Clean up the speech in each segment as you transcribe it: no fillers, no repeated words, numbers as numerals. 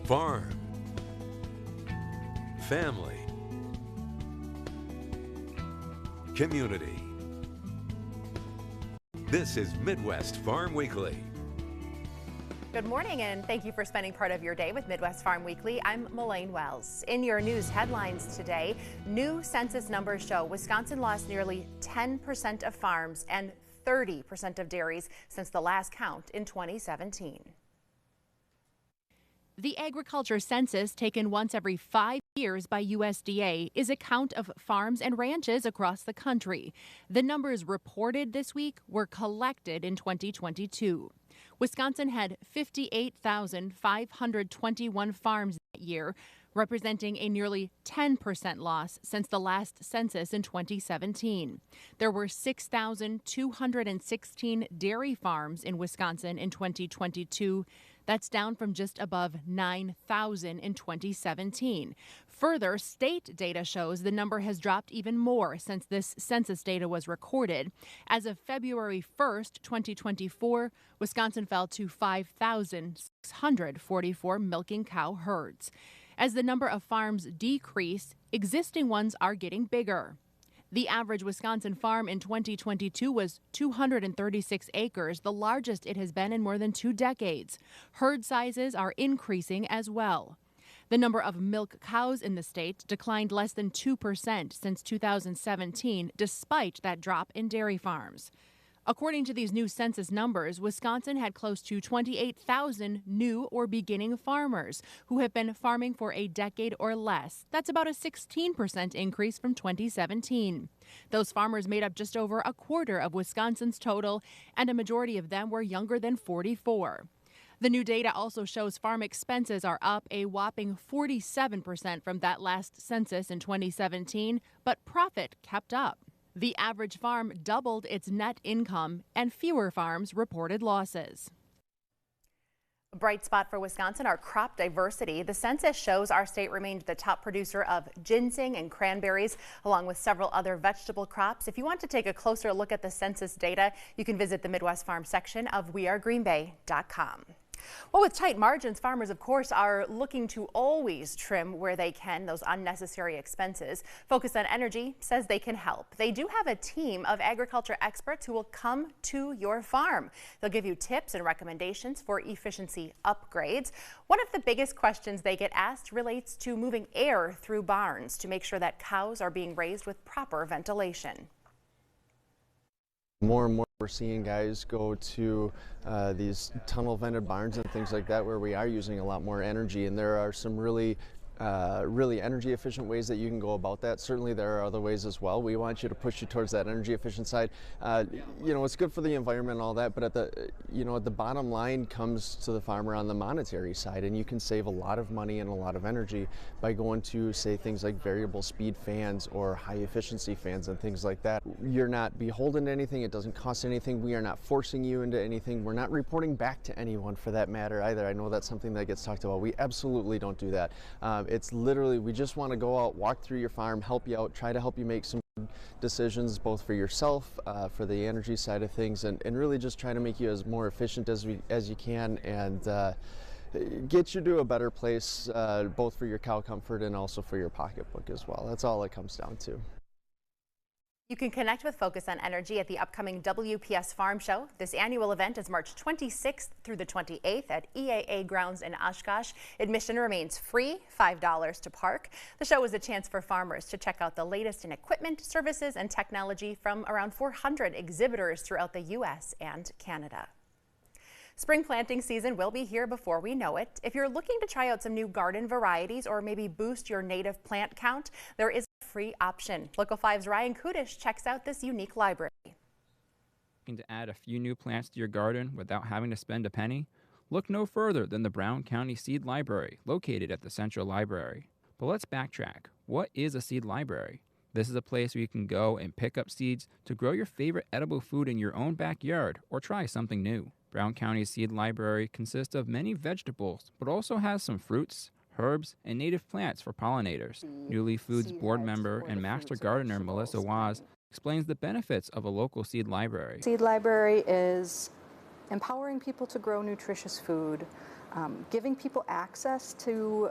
Farm, family, community. This is Midwest Farm Weekly. Good morning, and thank you for spending part of your day with Midwest Farm Weekly. I'm Melaine Wells. In your news headlines today, new census numbers show Wisconsin lost nearly 10% of farms and 30% of dairies since the last count in 2017. The agriculture census, taken once every 5 years by USDA, is a count of farms and ranches across the country. The numbers reported this week were collected in 2022. Wisconsin had 58,521 farms that year, representing a nearly 10% loss since the last census in 2017. There were 6,216 dairy farms in Wisconsin in 2022. That's down from just above 9,000 in 2017. Further, state data shows the number has dropped even more since this census data was recorded. As of February 1st, 2024, Wisconsin fell to 5,644 milking cow herds. As the number of farms decrease, existing ones are getting bigger. The average Wisconsin farm in 2022 was 236 acres, the largest it has been in more than 2 decades. Herd sizes are increasing as well. The number of milk cows in the state declined less than 2% since 2017, despite that drop in dairy farms. According to these new census numbers, Wisconsin had close to 28,000 new or beginning farmers who have been farming for a decade or less. That's about a 16% increase from 2017. Those farmers made up just over a quarter of Wisconsin's total, and a majority of them were younger than 44. The new data also shows farm expenses are up a whopping 47% from that last census in 2017, but profit kept up. The average farm doubled its net income, and fewer farms reported losses. A bright spot for Wisconsin are crop diversity. The census shows our state remained the top producer of ginseng and cranberries, along with several other vegetable crops. If you want to take a closer look at the census data, you can visit the Midwest Farm section of wearegreenbay.com. Well, with tight margins, farmers, of course, are looking to always trim where they can those unnecessary expenses. Focus on Energy says they can help. They do have a team of agriculture experts who will come to your farm. They'll give you tips and recommendations for efficiency upgrades. One of the biggest questions they get asked relates to moving air through barns to make sure that cows are being raised with proper ventilation. More and more we're seeing guys go to these tunnel vented barns and things like that, where we are using a lot more energy, and there are some really energy efficient ways that you can go about that. Certainly there are other ways as well. We want you to push you towards that energy efficient side. It's good for the environment and all that, but at the bottom line comes to the farmer on the monetary side, and you can save a lot of money and a lot of energy by going to, say, things like variable speed fans or high efficiency fans and things like that. You're not beholden to anything. It doesn't cost anything. We are not forcing you into anything. We're not reporting back to anyone for that matter either. I know that's something that gets talked about. We absolutely don't do that. It's literally, we just want to go out, walk through your farm, help you out, try to help you make some decisions both for yourself, for the energy side of things, and really just try to make you as more efficient as you can, and get you to a better place, both for your cow comfort and also for your pocketbook as well. That's all it comes down to. You can connect with Focus on Energy at the upcoming WPS Farm Show. This annual event is March 26th through the 28th at EAA grounds in Oshkosh. Admission remains free, $5 to park. The show is a chance for farmers to check out the latest in equipment, services, and technology from around 400 exhibitors throughout the U.S. and Canada. Spring planting season will be here before we know it. If you're looking to try out some new garden varieties or maybe boost your native plant count, there is a free option. Local 5's Ryan Kudish checks out this unique library. Looking to add a few new plants to your garden without having to spend a penny? Look no further than the Brown County Seed Library, located at the Central Library. But let's backtrack. What is a seed library? This is a place where you can go and pick up seeds to grow your favorite edible food in your own backyard or try something new. Brown County Seed Library consists of many vegetables, but also has some fruits, herbs, and native plants for pollinators. New Leaf Foods board member and master gardener Melissa Waz explains the benefits of a local seed library. Seed library is empowering people to grow nutritious food, giving people access to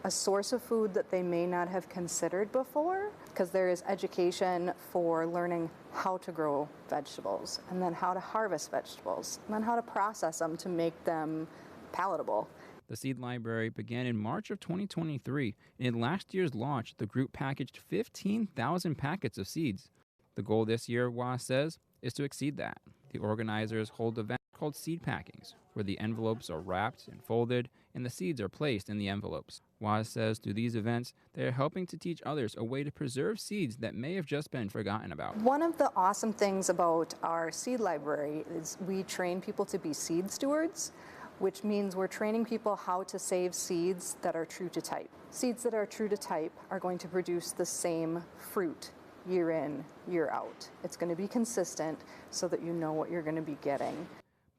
a source of food that they may not have considered before, because there is education for learning how to grow vegetables, and then how to harvest vegetables, and then how to process them to make them palatable. The seed library began in March of 2023, and in last year's launch, the group packaged 15,000 packets of seeds. The goal this year, WAS says, is to exceed that. The organizers hold events called seed packings, where the envelopes are wrapped and folded, and the seeds are placed in the envelopes. WAS says through these events, they are helping to teach others a way to preserve seeds that may have just been forgotten about. One of the awesome things about our seed library is we train people to be seed stewards, which means we're training people how to save seeds that are true to type. Seeds that are true to type are going to produce the same fruit year in, year out. It's going to be consistent so that you know what you're going to be getting.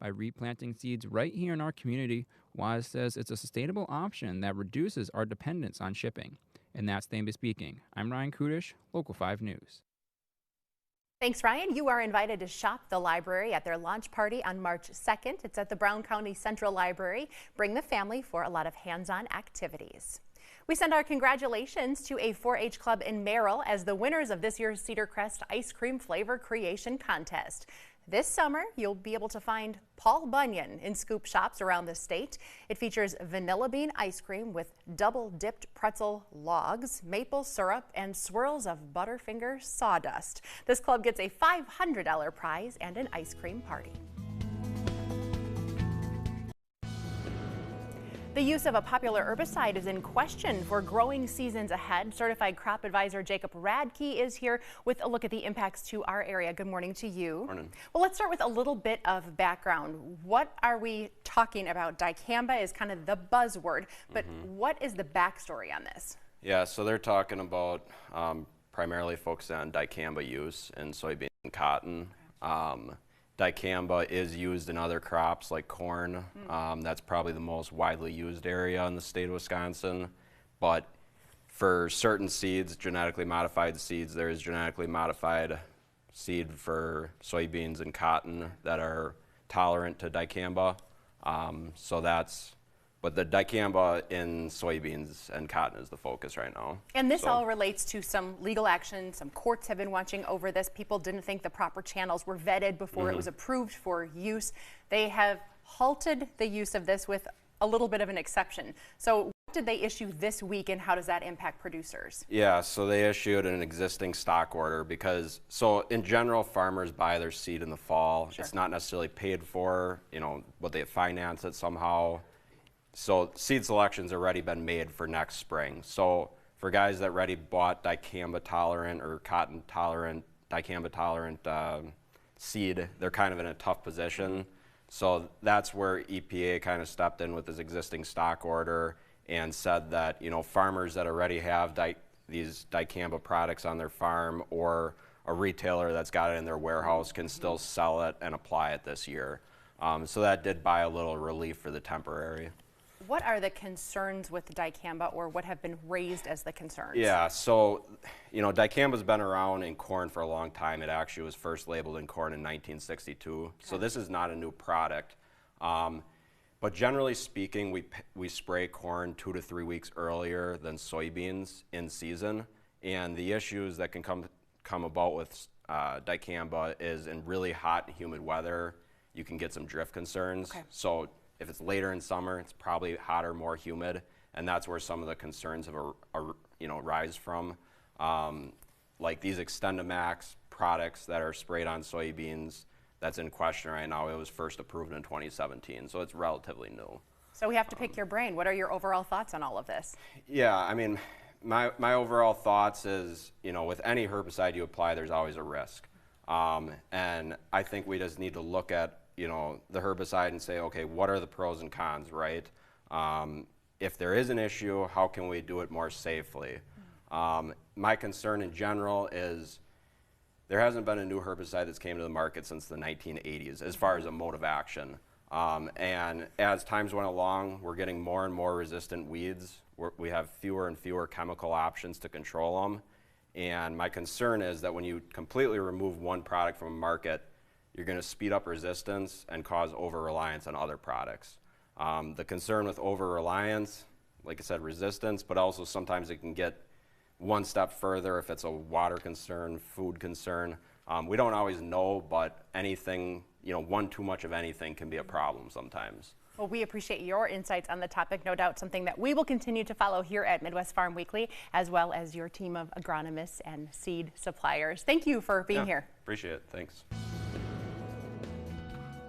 By replanting seeds right here in our community, WAS says it's a sustainable option that reduces our dependence on shipping. And that's Thamby speaking. I'm Ryan Kudish, Local 5 News. Thanks, Ryan. You are invited to shop the library at their launch party on March 2nd. It's at the Brown County Central Library. Bring the family for a lot of hands-on activities. We send our congratulations to a 4-H club in Merrill as the winners of this year's Cedar Crest Ice Cream Flavor Creation Contest. This summer, you'll be able to find Paul Bunyan in scoop shops around the state. It features vanilla bean ice cream with double-dipped pretzel logs, maple syrup, and swirls of Butterfinger sawdust. This club gets a $500 prize and an ice cream party. The use of a popular herbicide is in question for growing seasons ahead. Certified crop advisor Jacob Radke is here with a look at the impacts to our area. Good morning to you. Morning. Well, let's start with a little bit of background. What are we talking about? Dicamba is kind of the buzzword, but what is the backstory on this? Yeah, so they're talking about primarily focusing on dicamba use in soybean and cotton. Dicamba is used in other crops like corn. That's probably the most widely used area in the state of Wisconsin. But for certain seeds, genetically modified seeds, there is genetically modified seed for soybeans and cotton that are tolerant to dicamba. But the dicamba in soybeans and cotton is the focus right now. And this all relates to some legal action. Some courts have been watching over this. People didn't think the proper channels were vetted before it was approved for use. They have halted the use of this with a little bit of an exception. So what did they issue this week, and how does that impact producers? Yeah, so they issued an existing stock order because, so in general, farmers buy their seed in the fall. Sure. It's not necessarily paid for, but they finance it somehow. So seed selection's already been made for next spring. So for guys that already bought dicamba tolerant or cotton tolerant, dicamba tolerant seed, they're kind of in a tough position. So that's where EPA kind of stepped in with this existing stock order and said that, farmers that already have these dicamba products on their farm, or a retailer that's got it in their warehouse, can still sell it and apply it this year. So that did buy a little relief for the temporary. What are the concerns with dicamba, or what have been raised as the concerns? Yeah, so, dicamba's been around in corn for a long time. It actually was first labeled in corn in 1962. Okay. So this is not a new product. But generally speaking, we spray corn 2 to 3 weeks earlier than soybeans in season. And the issues that can come about with dicamba is in really hot and humid weather, you can get some drift concerns. Okay. So if it's later in summer, it's probably hotter, more humid, and that's where some of the concerns have rise from. Like these XtendiMax products that are sprayed on soybeans, that's in question right now. It was first approved in 2017, so it's relatively new. So we have to pick your brain. What are your overall thoughts on all of this? Yeah, I mean, my overall thoughts is, with any herbicide you apply, there's always a risk. And I think we just need to look at the herbicide and say, okay, what are the pros and cons, right? If there is an issue, how can we do it more safely? My concern in general is there hasn't been a new herbicide that's came to the market since the 1980s as far as a mode of action. And as times went along, we're getting more and more resistant weeds. We have fewer and fewer chemical options to control them. And my concern is that when you completely remove one product from a market, you're going to speed up resistance and cause over-reliance on other products. The concern with over-reliance, like I said, resistance, but also sometimes it can get one step further if it's a water concern, food concern. We don't always know, but anything, one too much of anything can be a problem sometimes. Well, we appreciate your insights on the topic. No doubt something that we will continue to follow here at Midwest Farm Weekly, as well as your team of agronomists and seed suppliers. Thank you for being here. Appreciate it. Thanks.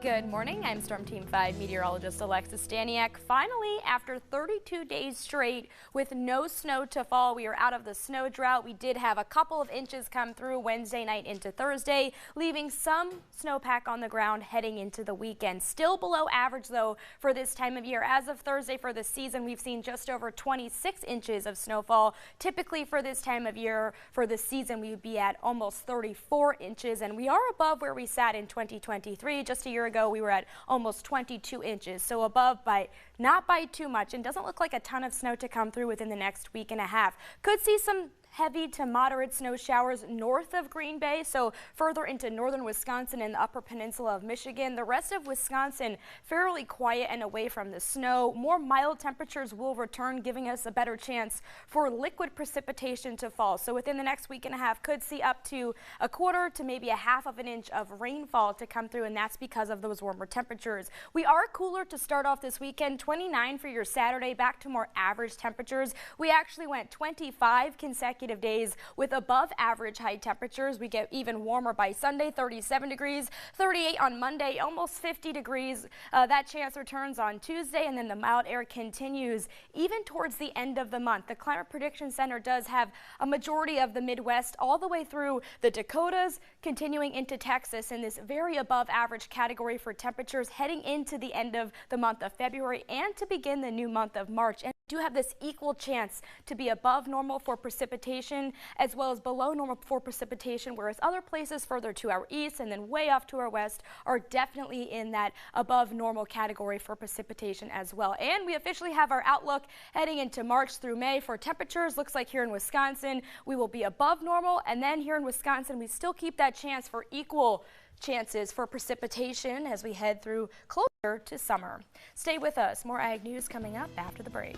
Good morning. I'm Storm Team 5 meteorologist Alexis Staniak. Finally, after 32 days straight with no snow to fall, we are out of the snow drought. We did have a couple of inches come through Wednesday night into Thursday, leaving some snowpack on the ground heading into the weekend. Still below average, though, for this time of year. As of Thursday for the season, we've seen just over 26 inches of snowfall. Typically for this time of year, for the season, we would be at almost 34 inches, and we are above where we sat in 2023. Just a year ago, we were at almost 22 inches, so above by not by too much, and doesn't look like a ton of snow to come through within the next week and a half. Could see some heavy to moderate snow showers north of Green Bay, so further into northern Wisconsin and the upper peninsula of Michigan. The rest of Wisconsin fairly quiet and away from the snow. More mild temperatures will return, giving us a better chance for liquid precipitation to fall. So within the next week and a half, could see up to a quarter to maybe a half of an inch of rainfall to come through, and that's because of those warmer temperatures. We are cooler to start off this weekend. 29 for your Saturday, back to more average temperatures. We actually went 25 consecutive days with above average high temperatures. We get even warmer by Sunday, 37 degrees, 38 on Monday, almost 50 degrees. That chance returns on Tuesday, and then the mild air continues even towards the end of the month. The Climate Prediction Center does have a majority of the Midwest all the way through the Dakotas, continuing into Texas in this very above average category for temperatures heading into the end of the month of February and to begin the new month of March. And do have this equal chance to be above normal for precipitation as well as below normal for precipitation, whereas other places further to our east and then way off to our west are definitely in that above normal category for precipitation as well. And we officially have our outlook heading into March through May for temperatures. Looks like here in Wisconsin we will be above normal, and then here in Wisconsin we still keep that chance for equal chances for precipitation as we head through closer to summer. Stay with us. More ag news coming up after the break.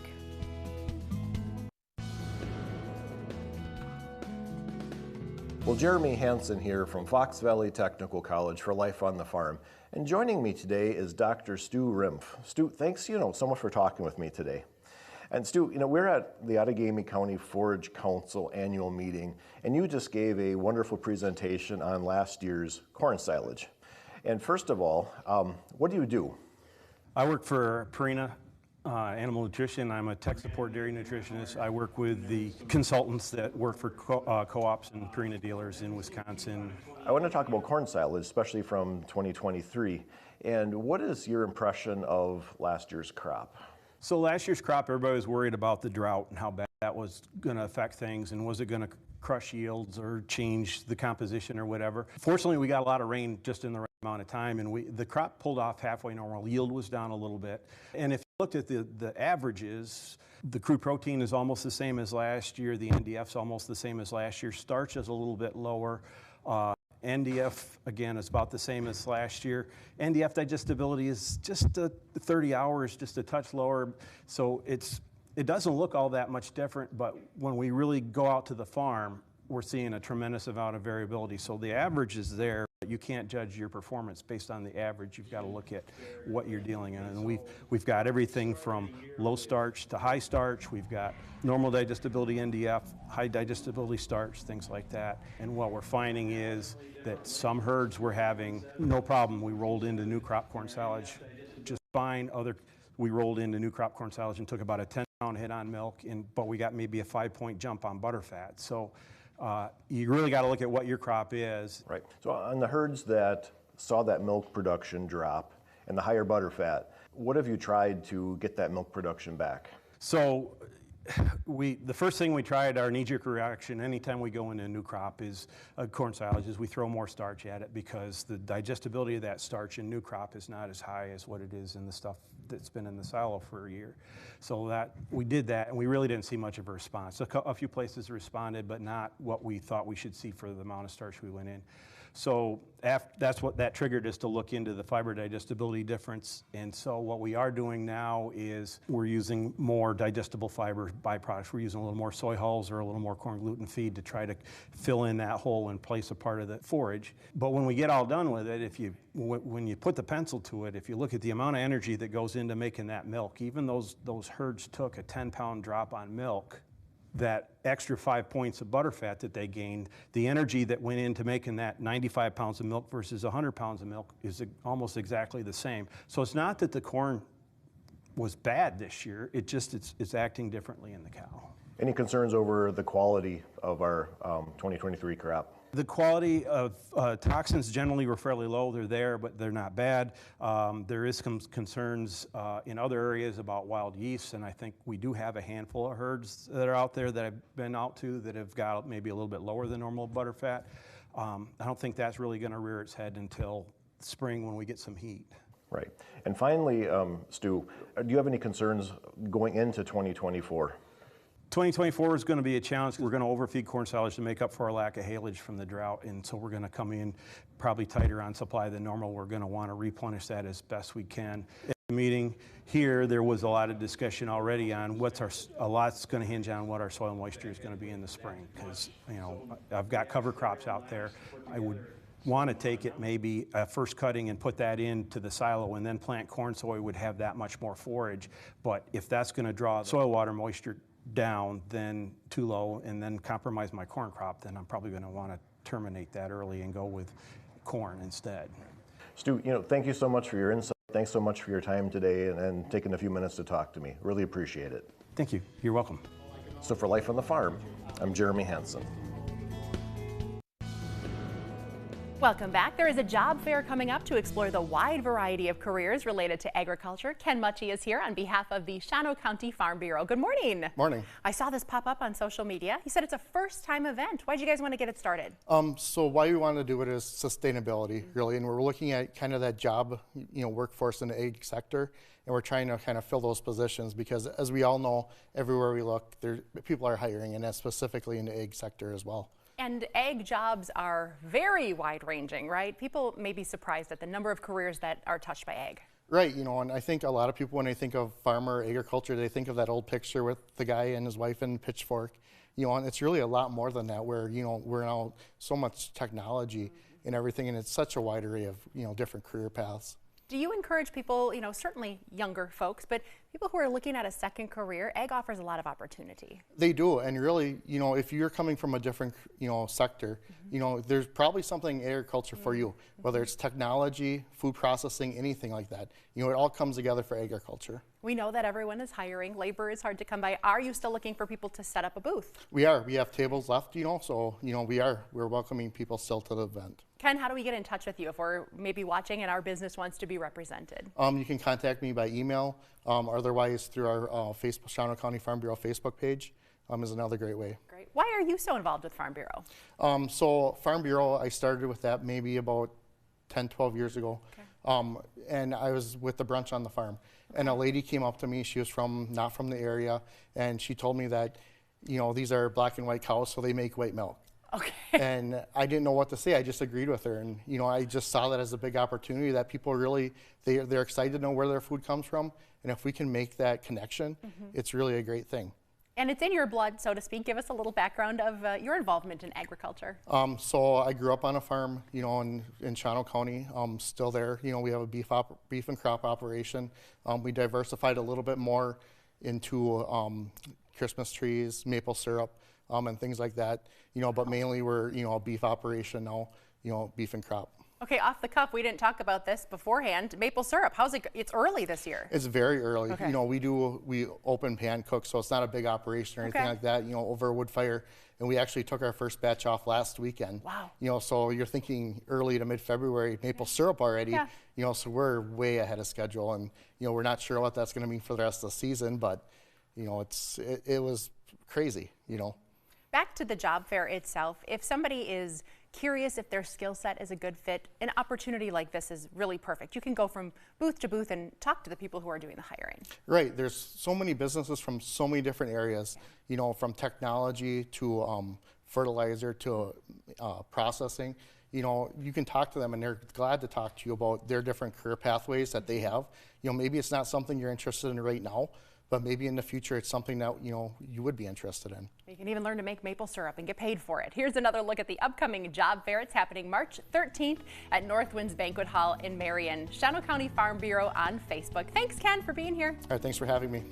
Well, Jeremy Hansen here from Fox Valley Technical College for Life on the Farm. And joining me today is Dr. Stu Rimpf. Stu, thanks so much for talking with me today. And Stu, we're at the Outagamie County Forage Council annual meeting, and you just gave a wonderful presentation on last year's corn silage. And first of all, what do you do? I work for Purina Animal Nutrition. I'm a tech support dairy nutritionist. I work with the consultants that work for co-ops and Purina dealers in Wisconsin. I want to talk about corn silage, especially from 2023. And what is your impression of last year's crop? So last year's crop, everybody was worried about the drought and how bad that was going to affect things, and was it going to crush yields or change the composition or whatever. Fortunately, we got a lot of rain just in the right amount of time, and the crop pulled off halfway normal. Yield was down a little bit. And if you looked at the averages, the crude protein is almost the same as last year. The NDF's almost the same as last year. Starch is a little bit lower. NDF, again, is about the same as last year. NDF digestibility is just 30 hours, just a touch lower. So it doesn't look all that much different, but when we really go out to the farm, we're seeing a tremendous amount of variability. So the average is there, but you can't judge your performance based on the average. You've got to look at what you're dealing in. And we've got everything from low starch to high starch. We've got normal digestibility NDF, high digestibility starch, things like that. And what we're finding is that some herds were having no problem. We rolled into new crop corn silage just fine. We rolled into new crop corn silage and took about a 10-pound hit on milk, but we got maybe a 5-point jump on butterfat. So you really got to look at what your crop is. Right. So on the herds that saw that milk production drop and the higher butterfat, what have you tried to get that milk production back? So the first thing we tried, our knee-jerk reaction anytime we go into a new crop is corn silage, is we throw more starch at it because the digestibility of that starch in new crop is not as high as what it is in the stuff that's been in the silo for a year. So we did that, and we really didn't see much of a response. A few places responded, but not what we thought we should see for the amount of starch we went in. So that's what that triggered us to look into the fiber digestibility difference. And so what we are doing now is we're using more digestible fiber byproducts. We're using a little more soy hulls or a little more corn gluten feed to try to fill in that hole and place a part of the forage. But when we get all done with it, when you put the pencil to it, if you look at the amount of energy that goes into making that milk, even those herds took a 10-pound drop on milk, that extra 5 points of butterfat that they gained, the energy that went into making that 95 pounds of milk versus 100 pounds of milk is almost exactly the same. So it's not that the corn was bad this year, it's acting differently in the cow. Any concerns over the quality of our 2023 crop? The quality of toxins generally were fairly low. They're there, but they're not bad. There is some concerns in other areas about wild yeast, and I think we do have a handful of herds that are out there that I've been out to that have got maybe a little bit lower than normal butterfat. I don't think that's really going to rear its head until spring when we get some heat. Right. And finally, Stu, do you have any concerns going into 2024? 2024 is going to be a challenge. We're going to overfeed corn silage to make up for our lack of haylage from the drought, and so we're going to come in probably tighter on supply than normal. We're going to want to replenish that as best we can. At the meeting here, there was a lot of discussion already on a lot's going to hinge on what our soil moisture is going to be in the spring, because I've got cover crops out there. I would want to take it maybe first cutting and put that into the silo and then plant corn so we would have that much more forage. But if that's going to draw soil water moisture down, then too low, and then compromise my corn crop, then I'm probably going to want to terminate that early and go with corn instead. Stu, thank you so much for your insight. Thanks so much for your time today and taking a few minutes to talk to me. Really appreciate it. Thank you. You're welcome. So for Life on the Farm, I'm Jeremy Hansen. Welcome back. There is a job fair coming up to explore the wide variety of careers related to agriculture. Ken Mucci is here on behalf of the Shawano County Farm Bureau. Good morning. Morning. I saw this pop up on social media. You said it's a first-time event. Why did you guys want to get it started? So why we want to do it is sustainability, really, and we're looking at kind of that job, workforce in the ag sector, and we're trying to kind of fill those positions because, as we all know, everywhere we look, people are hiring, and that's specifically in the ag sector as well. And ag jobs are very wide-ranging, right? People may be surprised at the number of careers that are touched by ag. Right, and I think a lot of people, when they think of farmer agriculture, they think of that old picture with the guy and his wife and pitchfork, and it's really a lot more than that, where, we're now so much technology and everything, and it's such a wide array of, different career paths. Do you encourage people, certainly younger folks, but people who are looking at a second career? Ag offers a lot of opportunity. They do, and really, if you're coming from a different, sector, there's probably something in agriculture for you, whether it's technology, food processing, anything like that. It all comes together for agriculture. We know that everyone is hiring. Labor is hard to come by. Are you still looking for people to set up a booth? We are. We have tables left, so, we're welcoming people still to the event. Ken, how do we get in touch with you if we're maybe watching and our business wants to be represented? You can contact me by email, or otherwise through our Shawano County Farm Bureau Facebook page is another great way. Great. Why are you so involved with Farm Bureau? So Farm Bureau, I started with that maybe about 10, 12 years ago. Okay. And I was with the brunch on the farm. Okay. And a lady came up to me, she was not from the area, and she told me that, these are black and white cows, so they make white milk. Okay. And I didn't know what to say. I just agreed with her. And, I just saw that as a big opportunity that people really, they're excited to know where their food comes from. And if we can make that connection, it's really a great thing. And it's in your blood, so to speak. Give us a little background of your involvement in agriculture. So I grew up on a farm, in Shawano County, still there. We have a beef and crop operation. We diversified a little bit more into Christmas trees, maple syrup, and things like that, but mainly we're, a beef operation now, beef and crop. Okay, off the cuff, we didn't talk about this beforehand. Maple syrup, how's it? It's early this year. It's very early. Okay. We open pan cook, so it's not a big operation or anything like that, over a wood fire. And we actually took our first batch off last weekend. Wow. So you're thinking early to mid-February, maple syrup already, so we're way ahead of schedule. And, we're not sure what that's going to mean for the rest of the season, but, it was crazy, Back to the job fair itself, if somebody is curious if their skill set is a good fit, an opportunity like this is really perfect. You can go from booth to booth and talk to the people who are doing the hiring. Right. There's so many businesses from so many different areas, from technology to fertilizer to processing. you know, you can talk to them and they're glad to talk to you about their different career pathways that they have. You know, maybe it's not something you're interested in right now, but maybe in the future it's something that, you know, you would be interested in. You can even learn to make maple syrup and get paid for it. Here's another look at the upcoming job fair. It's happening March 13th at Northwinds Banquet Hall in Marion. Shawano County Farm Bureau on Facebook. Thanks, Ken, for being here. All right, thanks for having me.